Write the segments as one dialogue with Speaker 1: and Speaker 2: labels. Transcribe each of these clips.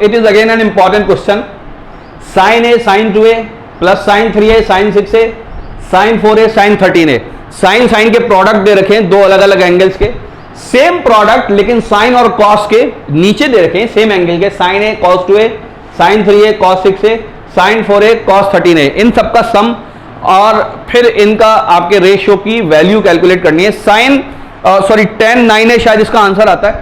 Speaker 1: It is again an important question. Sin A, sin 2A plus sin 3A, sin 6A, sin 4A, sin 13A. Sine sine के product दे रखे हैं दो अलग अलग angles के, सेम प्रोडक्ट लेकिन साइन और कॉस के नीचे दे रखे हैं सेम एंगल के, sin A cos 2A, sin 3A cos 6A, sin 4A cos 13A. इन सबका सम और फिर इनका आपके रेशियो की वैल्यू कैलकुलेट करनी है. साइन tan 9A शायद इसका आंसर आता है,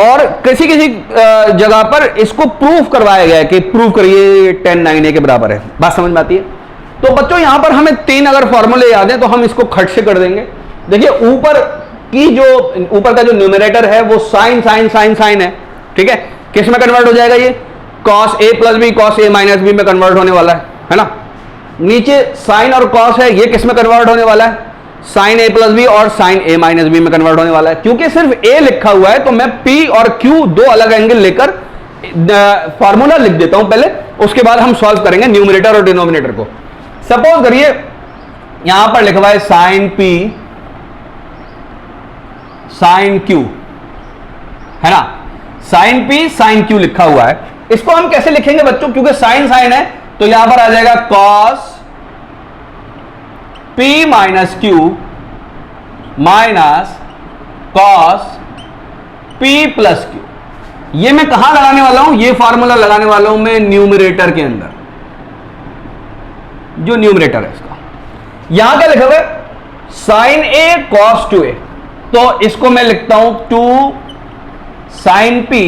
Speaker 1: और किसी किसी जगह पर इसको प्रूफ करवाया गया है कि प्रूव करिए tan 9A के बराबर है. बात समझ में आती है? तो बच्चों यहां पर हमें तीन अगर फॉर्मूले याद हैं तो हम इसको खट से कर देंगे. देखिए ऊपर का जो न्यूमरेटर है वो साइन साइन साइन साइन है, ठीक है. किस में कन्वर्ट हो जाएगा? ये cos A plus B cos A minus B में कन्वर्ट होने वाला है ना. नीचे साइन और cos है, ये किस में कन्वर्ट होने वाला है? साइन A प्लस बी और साइन A माइनस बी में कन्वर्ट होने वाला है. क्योंकि सिर्फ A लिखा हुआ है तो मैं P और Q दो अलग एंगल लेकर फॉर्मूला लिख देता हूं पहले, उसके बाद हम सॉल्व करेंगे न्यूमरेटर और डिनोमिनेटर को. सपोज करिए यहां पर लिखा हुआ है साइन P साइन Q, है ना. साइन P साइन Q लिखा हुआ है. इसको हम कैसे लिखेंगे बच्चों? क्योंकि साइन साइन है तो यहां पर आ जाएगा cos P minus Q minus cos P plus Q. ये मैं कहां लगाने वाला हूं? ये फॉर्मूला लगाने वाला हूं मैं न्यूमरेटर के अंदर, जो न्यूमरेटर है इसका. यहां क्या लिखा हुआ है? साइन A cos 2A, तो इसको मैं लिखता हूं 2 sine P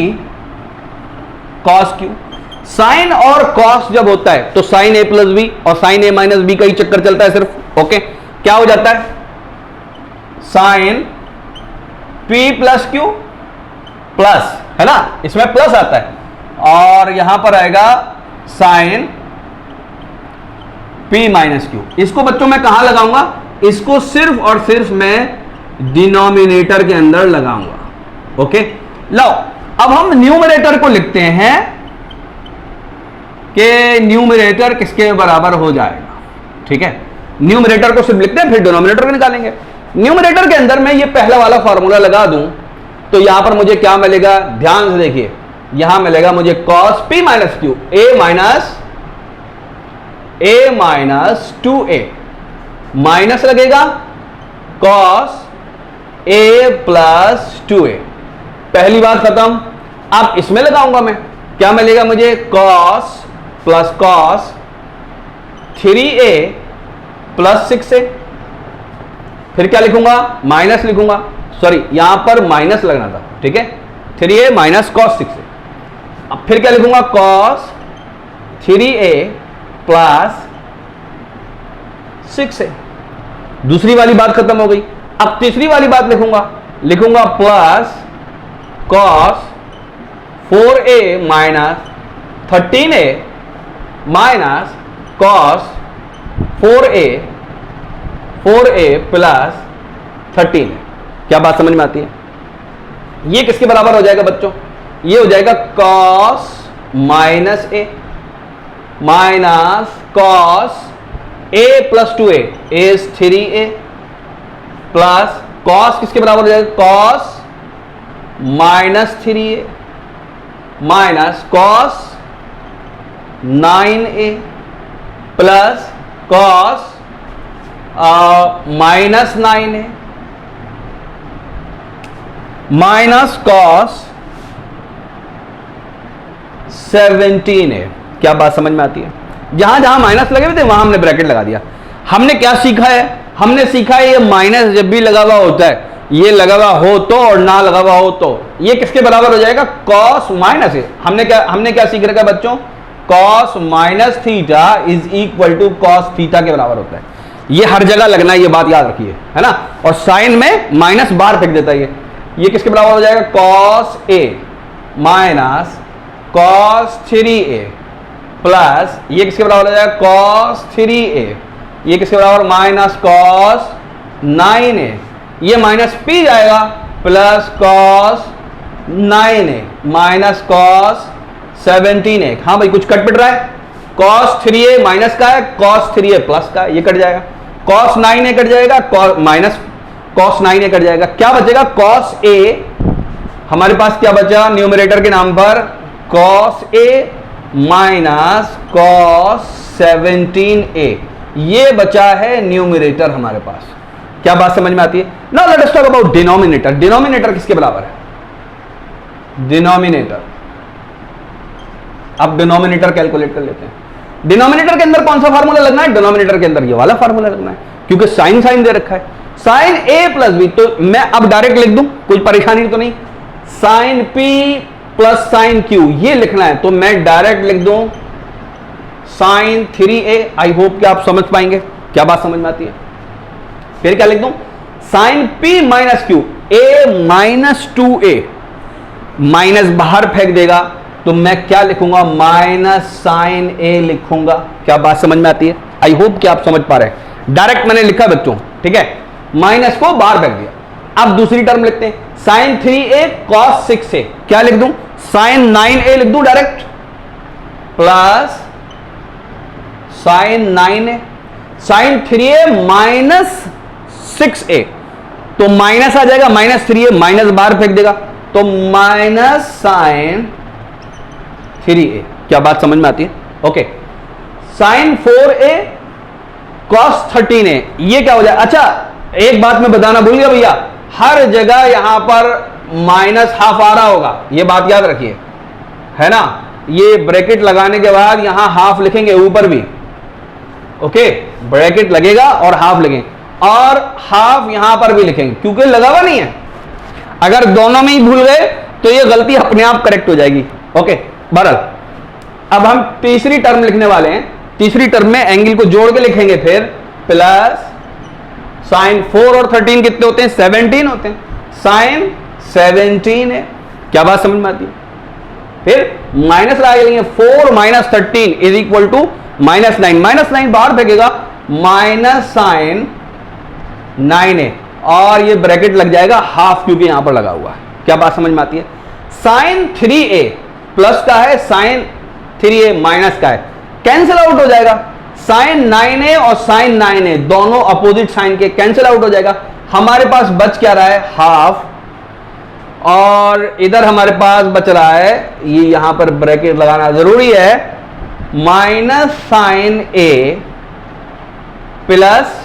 Speaker 1: cos Q. Sine और cos जब होता है तो साइन A प्लस बी और साइन A माइनस बी का ही चक्कर चलता है सिर्फ. ओके, क्या हो जाता है? Sine P plus Q plus, है ना, इसमें प्लस आता है, और यहां पर आएगा साइन P माइनस Q. इसको बच्चों मैं कहां लगाऊंगा? इसको सिर्फ और सिर्फ मैं डिनोमिनेटर के अंदर लगाऊंगा. ओके, लो अब हम न्यूमरेटर को लिखते हैं कि न्यूमरेटर किसके बराबर हो जाएगा. ठीक है, न्यूमरेटर को सिर्फ लिखते हैं, फिर डिनोमिनेटर को निकालेंगे. न्यूमरेटर के अंदर मैं ये पहला वाला फॉर्मूला लगा दूं तो यहां पर मुझे क्या मिलेगा? ध्यान से देखिए, यहां मिलेगा मुझे cos P minus Q A minus 2A, minus लगेगा cos A प्लस 2A. पहली बात खत्म. अब इसमें लगाऊंगा मैं, क्या मिलेगा मुझे? cos plus cos 3A plus 6A. फिर क्या लिखूंगा? माइनस लिखूंगा, सॉरी यहां पर माइनस लगना था, ठीक है. 3A minus cos 6A. अब फिर क्या लिखूंगा? cos 3A plus 6A. दूसरी वाली बात खत्म हो गई. अब तीसरी वाली बात लिखूंगा plus cos 4A minus 13A minus cos 4A plus 13A. क्या बात समझ में आती है? ये किसके बराबर हो जाएगा बच्चों? ये हो जाएगा cos minus A minus cos A plus 2A is 3A plus cos किसके बराबर हो जाएगा? cos minus 3A minus cos 9A plus cos minus 9A minus cos 17A. क्या बात समझ में आती है? जहां जहां माइनस लगे हुए थे वहां हमने ब्रैकेट लगा दिया. हमने क्या सीखा है? हमने सीखा है ये माइनस जब भी लगा हुआ होता है, ये लगा हुआ हो तो और ना लगा हुआ हो तो ये किसके बराबर हो जाएगा? cos minus. हमने क्या सीख रखा है बच्चों? cos minus theta is equal to cos theta के बराबर होता है. ये हर जगह लगना है, ये बात याद रखिए, है ना. और साइन में माइनस बार फेंक देता है. ये किसके बराबर हो जाएगा? cos A minus cos 3A plus ये किसके बराबर हो जाएगा? cos 3A. ये किसके बराबर? Minus cos 9A. ये माइनस P जाएगा plus cos 9A minus cos 17A. हाँ भाई, कुछ कट पिट रहा है? cos 3A माइनस का है, cos 3A प्लस का है, ये कट जाएगा. cos 9A कट जाएगा, माइनस cos 9A कट जाएगा. क्या बचेगा? cos A. हमारे पास क्या बचा न्यूमरेटर के नाम पर? Cos A minus cos 17a, ये बचा है न्यूमरेटर हमारे पास। क्या बात समझ में आती है? Now let us talk about denominator. Denominator किसके बराबर है? डिनोमिनेटर। अब डिनोमिनेटर कैलकुलेट कर लेते हैं। डिनोमिनेटर के अंदर कौन सा फार्मूला लगना है? डिनोमिनेटर के अंदर ये वाला फार्मूला लगना है, क्योंकि साइन साइन दे रखा है, साइन ए प्लस बी। तो मैं अब डायरेक्ट लिख दूं, कोई परेशानी तो नहीं। Sine P plus sine Q ये लिखना है, तो मैं डायरेक्ट लिख दूं साइन 3a। आई होप कि आप समझ पाएंगे। क्या बात समझ में आती है? फिर क्या लिख दूं? Sine p minus Q, a minus 2a, minus बाहर फेंक देगा तो मैं क्या लिखूंगा? माइनस साइन a लिखूंगा। क्या बात समझ में आती है? आई होप कि आप समझ पा रहे हैं। डायरेक्ट मैंने लिखा बच्चों, ठीक है, माइनस को बाहर फेंक दिया। अब दूसरी टर्म लिखते हैं, साइन 3a कॉस 6a। क्या लिख दूं? साइन 9a लिख दूं direct, plus sine 9a, sine 3a minus 6a, तो माइनस आ जाएगा, माइनस 3a माइनस बाहर फेंक देगा तो माइनस साइन 3a। क्या बात समझ में आती है? Okay, sign 4a cos 13a, ये क्या हो जाए? अच्छा, एक बात मैं बताना भूल गया भैया, हर जगह यहां पर माइनस हाफ आ रहा होगा, ये बात याद रखिए, है ना। ये ब्रैकेट लगाने के बाद यहां हाफ लिखेंगे ऊपर भी, ओके, ब्रैकेट लगेगा और हाफ लिखेंगे, और हाफ यहां पर भी लिखेंगे क्योंकि लगा हुआ नहीं है। अगर दोनों में ही भूल गए तो ये गलती अपने आप करेक्ट हो जाएगी। ओके, बहरहाल अब हम तीसरी टर्म लिखने वाले हैं। तीसरी टर्म में एंगल को जोड़ के लिखेंगे, फिर प्लस साइन 4 और 13 कितने होते हैं? 17 होते हैं। साइन 17 है। क्या बात समझ में आती है? फिर माइनस लगा लेंगे, 4 minus 13 is equal to minus 9, minus 9 बाहर फेंकेगा, माइनस साइन 9a, और ये ब्रैकेट लग जाएगा हाफ क्योंकि यहां पर लगा हुआ है। क्या बात समझ में आती है? साइन 3a प्लस का है, साइन 3a माइनस का है, कैंसिल आउट हो जाएगा। साइन 9a और साइन 9a दोनों अपोजिट साइन के, कैंसिल आउट हो जाएगा। हमारे पास बच क्या रहा है? हाफ, और इधर हमारे पास बच रहा है, ये यहां पर ब्रैकेट लगाना जरूरी है, minus sine a plus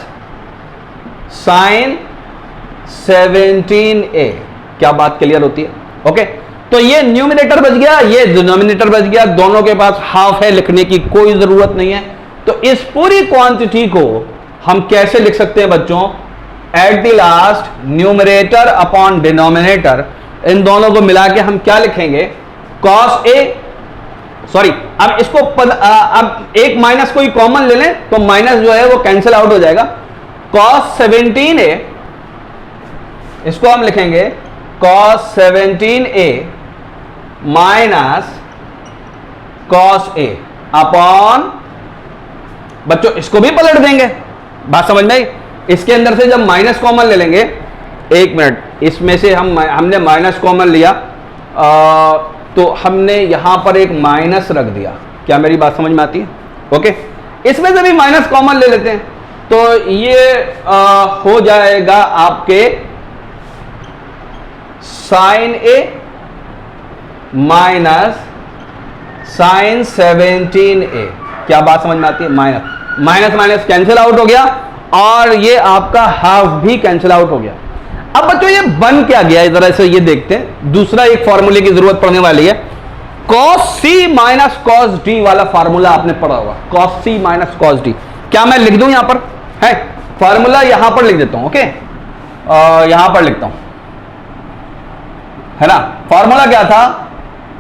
Speaker 1: sine 17a। क्या बात क्लियर होती है? ओके, तो ये न्यूमिनेटर बच गया, ये डिनोमिनेटर बच गया, दोनों के पास हाफ है, लिखने की कोई जरूरत नहीं है। तो इस पूरी क्वांटिटी को हम कैसे लिख सकते हैं बच्चों? At the last numerator upon denominator, इन दोनों को मिला के हम क्या लिखेंगे? कॉस ए, सॉरी, अब इसको अब एक माइनस को ही कॉमन ले लें तो माइनस जो है वो कैंसिल आउट हो जाएगा। कॉस 17a, इसको हम लिखेंगे cos 17a minus cos A upon, बच्चों इसको भी पलट देंगे। बात समझ में आई? इसके अंदर से जब माइनस कॉमन ले लेंगे, एक मिनट, इसमें से हमने माइनस कॉमन लिया, तो हमने यहां पर एक माइनस रख दिया। क्या मेरी बात समझ में आती है? ओके, इसमें से भी माइनस कॉमन ले लेते हैं, तो ये हो जाएगा आपके साइन ए माइनस साइन 17a। क्या बात समझ में आती है? Minus minus minus cancel out हो गया, और ये आपका हाफ भी कैंसिल आउट हो गया। अब बच्चों ये बन क्या गया, इस तरह से ये देखते हैं। दूसरा एक फॉर्मूले की जरूरत पड़ने वाली है, cos C minus cos D वाला फार्मूला आपने पढ़ा होगा, cos C minus cos D. क्या मैं लिख दूं यहां पर? है फार्मूला यहां पर लिख देता हूं, ओके, यहां पर लिखता हूं, है ना। फार्मूला क्या था?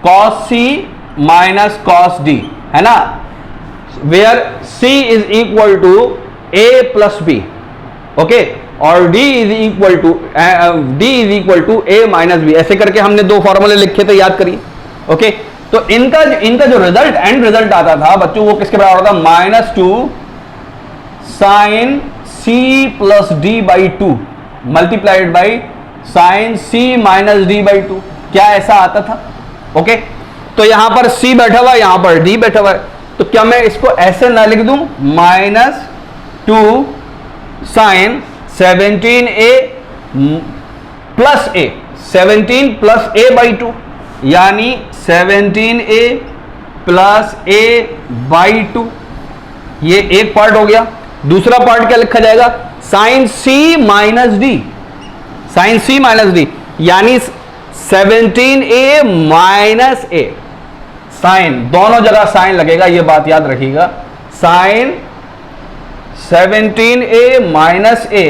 Speaker 1: Cos C minus cos D, है ना, where C is equal to A plus B, okay, और d is equal to a minus B. ऐसे करके हमने दो फॉर्मूले लिखे थे, याद करिए। ओके, तो इनका जो रिजल्ट, एंड रिजल्ट आता था बच्चों, वो किसके बराबर था? -2 sine c plus D by 2 multiplied by sine c minus D by 2। क्या ऐसा आता था? ओके, तो यहां पर c बैठा हुआ है, यहां पर d बैठा हुआ है, तो क्या मैं इसको ऐसे ना लिख दूं? -2 sine 17a plus a, 17 plus a by 2। यानी 17a प्लस a/2, ये एक पार्ट हो गया। दूसरा पार्ट क्या लिखा जाएगा, sine c minus D, sine c minus D, यानी 17a माइनस a, साइन दोनों जगह साइन लगेगा, ये बात याद रखिएगा, sine 17a minus a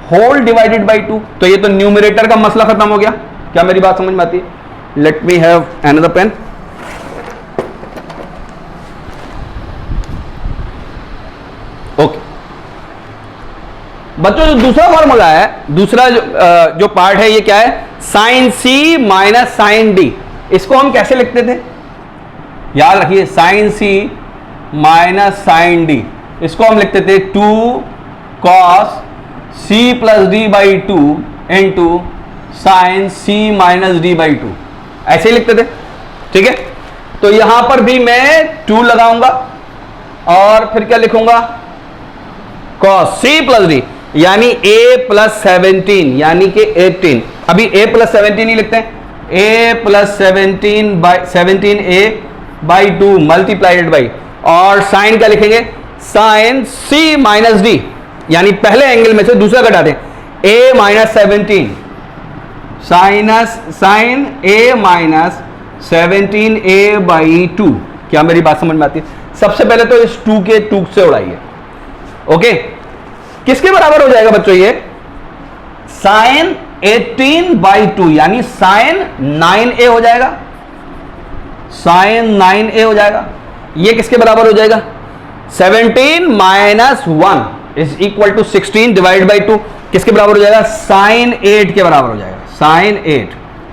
Speaker 1: whole divided by 2। तो ये तो न्यूमरेटर का मसला खत्म हो गया। क्या मेरी बात समझ में आती है? Let me have another pen. Okay बच्चों, जो दूसरा फॉर्मूला है, दूसरा जो पार्ट है, ये क्या है, sine c minus sine D. इसको हम कैसे लिखते थे, याद रखिए, sine c minus sine D, इसको हम लिखते थे 2 cos c plus D by 2 into sine c minus D by 2, ऐसे ही लिखते थे। ठीक है, तो यहां पर भी मैं 2 लगाऊंगा और फिर क्या लिखूंगा, cos c प्लस डी, यानी a प्लस 17 यानी कि 18। अभी a प्लस 17 ही लिखते हैं, a plus 17a by 2 मल्टीप्लाइडेड by, और साइन क्या लिखेंगे, साइन c माइनस डी, यानी पहले एंगल में से दूसरा घटा दें, a minus 17 sine a minus 17a by 2। क्या मेरी बात समझ में आती है? सबसे पहले तो इस 2 के 2 से उड़ाइए। ओके, किसके बराबर हो जाएगा बच्चों, ये साइन 18 बाई 2, यानी साइन 9a हो जाएगा, साइन 9a हो जाएगा। ये किसके बराबर हो जाएगा, 17 minus 1 is equal to 16 divide by 2, किसके बराबर हो जाएगा, साइन 8 के बराबर हो जाएगा,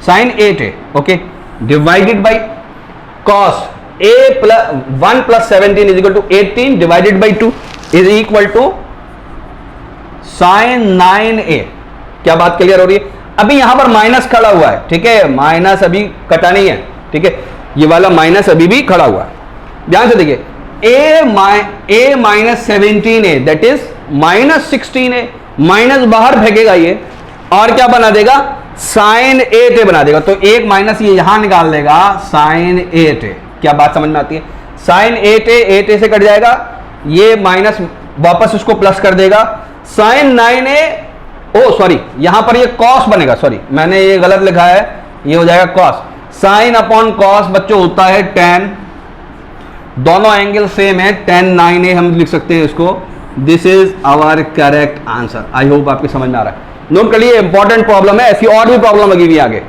Speaker 1: साइन 8 है। Okay, divided by cos a plus 1 plus 17 is equal to 18 divided by 2 is equal to sine 9a। क्या बात क्लियर हो रही है? अभी यहां पर माइनस खड़ा हुआ है, ठीक है, माइनस अभी कटा नहीं है, ठीक है, ये वाला माइनस अभी भी खड़ा हुआ है। ध्यान से देखिए, a minus 17a that is minus 16a, minus बाहर फेंकेगा ये और क्या बना देगा, साइन 8a बना देगा। तो एक माइनस ये यहां निकाल देगा, साइन 8a। क्या बात समझ में आती है? साइन 8a से कट जाएगा, ये माइनस वापस उसको प्लस कर देगा, साइन 9a, ओ सॉरी यहां पर ये कॉस बनेगा, सॉरी मैंने ये गलत लिखा है, ये हो जाएगा कॉस, साइन अपॉन कॉस बच्चों होता है tan, दोनों एंगल सेम है, tan 9a हम लिख सकते हैं इसको। This is our correct answer. I hope आपकी समझ में आ रहा है। नोट कर लिए, इंपॉर्टेंट प्रॉब्लम है, ऐसी और भी प्रॉब्लम लगी हुई आगे।